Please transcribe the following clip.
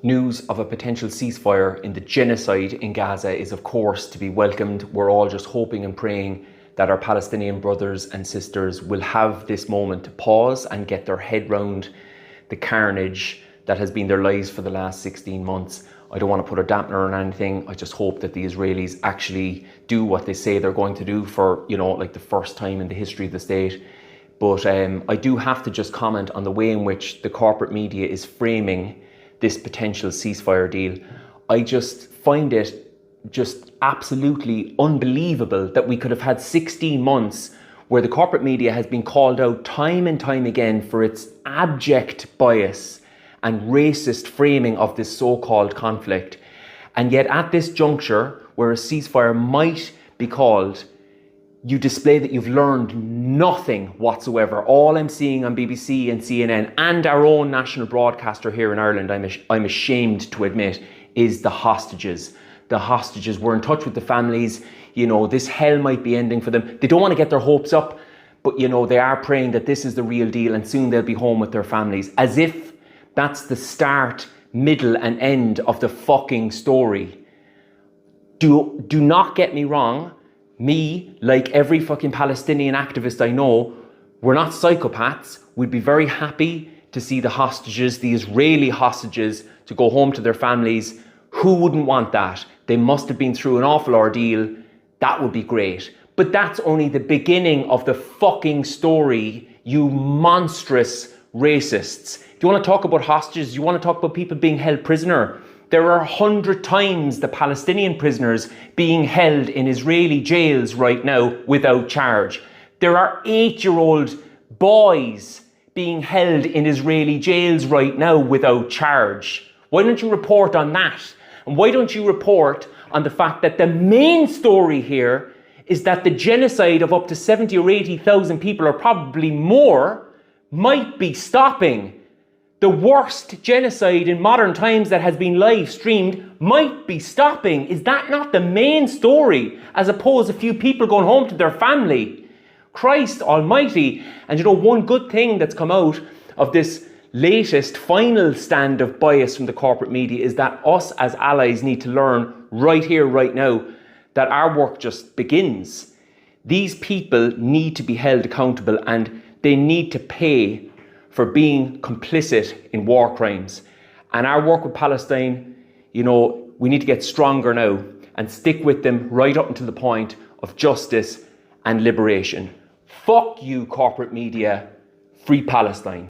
News of a potential ceasefire in the genocide in Gaza is of course to be welcomed. We're all just hoping and praying that our Palestinian brothers and sisters will have this moment to pause and get their head round the carnage that has been their lives for the last 16 months. I don't want to put a dampener on anything. I just hope that the Israelis actually do what they say they're going to do for, like the first time in the history of the state. But I do have to just comment on the way in which the corporate media is framing this potential ceasefire deal. I just find it just absolutely unbelievable that we could have had 16 months where the corporate media has been called out time and time again for its abject bias and racist framing of this so-called conflict. And yet at this juncture, where a ceasefire might be called, you display that you've learned nothing whatsoever. All I'm seeing on BBC and CNN and our own national broadcaster here in Ireland, I'm ashamed to admit, is the hostages. The hostages. We're in touch with the families. This hell might be ending for them. They don't want to get their hopes up, but they are praying that this is the real deal and soon they'll be home with their families. As if that's the start, middle and end of the fucking story. Do not get me wrong. Me, like every fucking Palestinian activist I know, we're not psychopaths. We'd be very happy to see the hostages, the Israeli hostages, to go home to their families. Who wouldn't want that? They must have been through an awful ordeal. That would be great. But that's only the beginning of the fucking story, you monstrous racists. Do you want to talk about hostages? Do you want to talk about people being held prisoner? There are 100 times the Palestinian prisoners being held in Israeli jails right now without charge. There are 8-year-old boys being held in Israeli jails right now without charge. Why don't you report on that? And why don't you report on the fact that the main story here is that the genocide of up to 70 or 80,000 people, or probably more, might be stopping. The worst genocide in modern times that has been live streamed might be stopping. Is that not the main story, as opposed to a few people going home to their family? Christ almighty. And one good thing that's come out of this latest final stand of bias from the corporate media is that us as allies need to learn right here, right now, that our work just begins. These people need to be held accountable and they need to pay for being complicit in war crimes. And our work with Palestine, we need to get stronger now and stick with them right up until the point of justice and liberation. Fuck you, corporate media. Free Palestine.